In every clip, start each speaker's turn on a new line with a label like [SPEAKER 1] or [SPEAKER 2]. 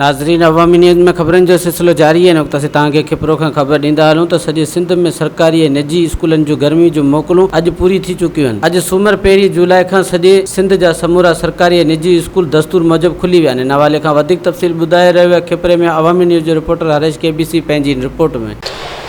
[SPEAKER 1] नाज़रीन अवामी न्यूज़ में खबरन जो सिलसिलो जारी है। वक्त से खिपरो का खबर ॾींदा हलूं तो सॼे सिंध में सरकारी ऐं निजी स्कूलन जो गर्मी जो मोकलूं अॼु पूरी थी चुकियूं आहिनि। अॼु सूमर 1 जुलाई खां सॼे सिंध जा समूरा सरकारी ऐं निजी स्कूल दस्तूर मूजिब खुली विया आहिनि। हवाले खां वधीक तफ़सील ॿुधाए रहियो आहे खिपरे में अवामी न्यूज़ जो रिपोर्टर हरेश केबीसी पंहिंजी रिपोर्ट में।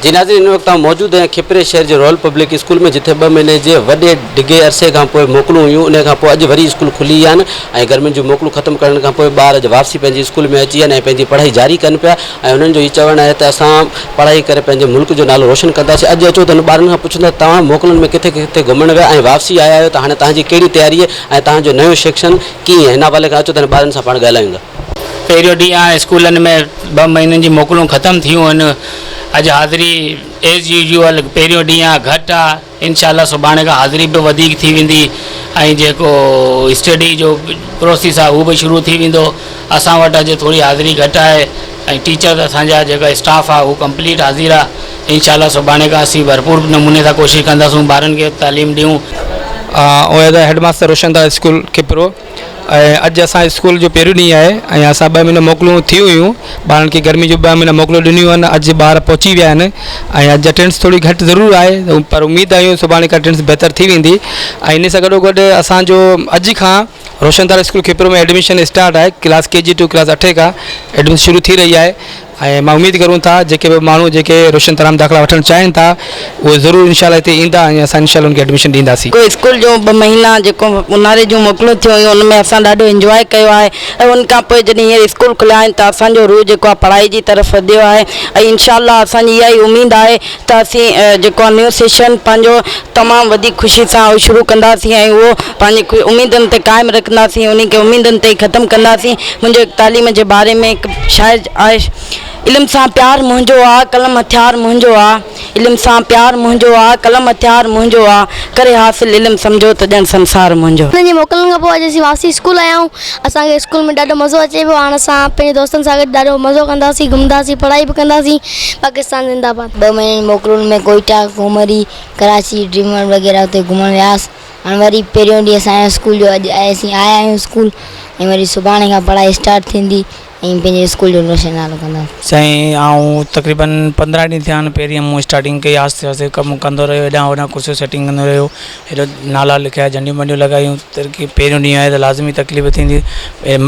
[SPEAKER 1] जी नाज़रीन, इन वक्त मौजूद है खिपरे शहर के रॉयल पब्लिक स्कूल में, जिथे 2 महीने के वे डिघे अरसे का मोकलूं हुई। उन अज वरी स्कूल खुली आहिनि। गर्मी जो मोकलूं खत्म करण खां पोइ ॿार वापसी पंहिंजी स्कूल में अची आहिनि ऐं पंहिंजी पढ़ाई जारी कनि पिया। उन्हनि जो ये चवणु आहे त असां पढ़ाई करे पंहिंजे मुल्क जो नालो रोशन कंदासीं। अॼु अचो त ॿारनि खां पुछंदा तव्हां मोकलुनि में किथे किथे घुमण विया ऐं वापसी आया आहियो, त हाणे तव्हांजी कहिड़ी तयारी आहे ऐं तव्हांजो नयो शिक्षण कीअं आहे। हिन हवाले खां अचो त ॿारनि सां पाण ॻाल्हायूं था।
[SPEAKER 2] पहिरियों ॾींहुं आहे स्कूलनि में 2 महीननि जी मोकलूं ख़त्म थियूं आहिनि। अॼु हाज़िरी एज़ यूजुअल पहिरियों ॾींहुं आहे घटि आहे। इंशाल्लाह सुभाणे खां हाज़िरी बि वधीक थी वेंदी ऐं जेको स्टडी जो प्रोसेस आहे उहो बि शुरू थी वेंदो। असां वटि अॼु थोरी हाज़िरी घटि आहे ऐं टीचर असांजा जेका स्टाफ आहे उहो कंप्लीट हाज़िर आहे। इंशाल्लाह सुभाणे खां असीं भरपूर नमूने सां कोशिशि कंदासूं ॿारनि खे तालीम ॾियूं।
[SPEAKER 3] Headmaster Roshandas school Khipro. अॼु असां स्कूल जो पहिरियों ॾींहुं आहे ऐं असां 2 महीना मोकलूं थी हुयूं। ॿारनि खे गर्मी जो 2 महीना मोकलूं ॾिनियूं आहिनि। अॼु ॿार पहुची विया आहिनि ऐं अॼु अटेंडेंस थोरी घटि ज़रूरु आहे, पर उमेदु आहियूं सुभाणे खां अटेंडेंस बहितर थी वेंदी। ऐं इन सां गॾोगॾु असांजो अॼु खां रोशनदास स्कूल खिपरो में एडमिशन स्टार्ट आहे। क्लास KG टू क्लास 8 खां एडमिशन शुरू थी रही आहे ऐं मां उमेदु करूं था जेके बि माण्हू जेके रोशन तराम दाख़िला वठणु चाहिनि था उहे ज़रूरु इंशाल्लाह हिते ईंदा ऐं असां इंशाल्लाह उनखे एडमिशन ॾींदासीं।
[SPEAKER 4] स्कूल जो 2 महीना जेको ऊन्हारे जूं मोकलूं थियूं हुयूं उनमें असां ॾाढो इंजॉय कयो आहे ऐं उनखां पोइ जॾहिं हींअर स्कूल खुलिया आहिनि त असांजो रूह जेको आहे पढ़ाई जी तरफ़ वधियो आहे ऐं इंशाल्लाह असांजी इहा ई उमेदु आहे त असीं जेको आहे न्यू सेशन पंहिंजो तमामु वधीक ख़ुशी सां शुरू कंदासीं ऐं उहो पंहिंजी उमेदुनि ते क़ाइमु रखंदासीं, उन खे उमेदुनि ते ख़तमु कंदासीं। मुंहिंजो तालीम जे बारे में हिकु शाइर आहे, इल्म सां प्यार मुंहिंजो आहे कलम हथियार मुंहिंजो आहे, इल्म सां प्यार मुंहिंजो आहे कलम हथियार मुंहिंजो आहे, करे हासिल इल्म सम्झो त ॼण संसार मुंहिंजो।
[SPEAKER 5] हुनजी मोकलुनि खां पोइ अॼु असीं वापसी स्कूल आया आहियूं। असांखे स्कूल में ॾाढो मज़ो अचे पियो। हाणे असां पंहिंजे दोस्तनि सां गॾु ॾाढो मज़ो कंदासीं, घुमंदासीं, पढ़ाई बि कंदासीं। पाकिस्तान ज़िंदाबाद।
[SPEAKER 6] 2 महीने मोकलुनि में कोयटा, कोमरी, कराची, ड्रीमर वग़ैरह उते घुमण वियासीं। हाणे वरी पहिरियों ॾींहुं असांजो स्कूल जो अॼु असीं आया आहियूं स्कूल ऐं वरी सुभाणे खां पढ़ाई स्टार्ट थींदी ऐं पंहिंजे स्कूल जो रोशन नालो कंदासीं।
[SPEAKER 3] साईं ऐं तक़रीबन 15 ॾींहं थिया आहिनि। पहिरीं मूं स्टार्टिंग कई, आस्ते आस्ते कमु कंदो रहियो, हेॾां होॾां कुझु सेटिंग कंदो रहियो, हेॾो नाला लिखिया, झंडियूं वंडियूं लॻायूं। तरक़ी पहिरियों ॾींहुं आहे त लाज़मी तकलीफ़ थींदी।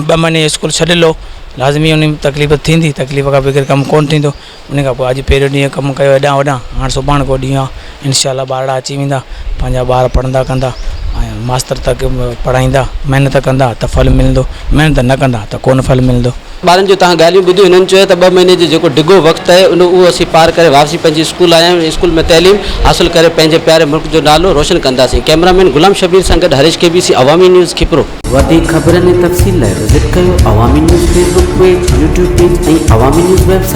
[SPEAKER 3] 2 महीने स्कूल छॾे लो, लाज़मी उन में तकलीफ़ थींदी। तकलीफ़ खां बग़ैर कमु कोन्ह थींदो। उन खां पोइ अॼु पहिरियों ॾींहुं कमु कयो हेॾां होॾां। हाणे सुभाणे को ॾींहुं आहे इंशाल्लाह ॿार अची वेंदा, पंहिंजा ॿार पढ़ंदा कंदा ऐं मास्तर तक पढ़ाईंदा। महिनत कंदा त फल मिलंदो, महिनत न कंदा त कोन फल मिलंदो।
[SPEAKER 1] ॿारनि जो तव्हां ॻाल्हियूं ॿुधियूं। हिननि चयो त 2 महीने जो जेको डिघो वक़्तु आहे उहो असीं पार करे वापसी पंहिंजी स्कूल आया आहियूं। स्कूल में तइलीम हासिल करे पंहिंजे प्यारे मुल्क जो नालो रोशन कंदासीं। कैमरामैन गुलाम शबीर सां गॾु हरीश KBC अवामी न्यूज़ खिपरो। वधीक ख़बरनि ऐं तफ़सील लाइ विज़िट कयो अवामी news Facebook page, YouTube page ऐं अवामी न्यूज़ वेबसाइट।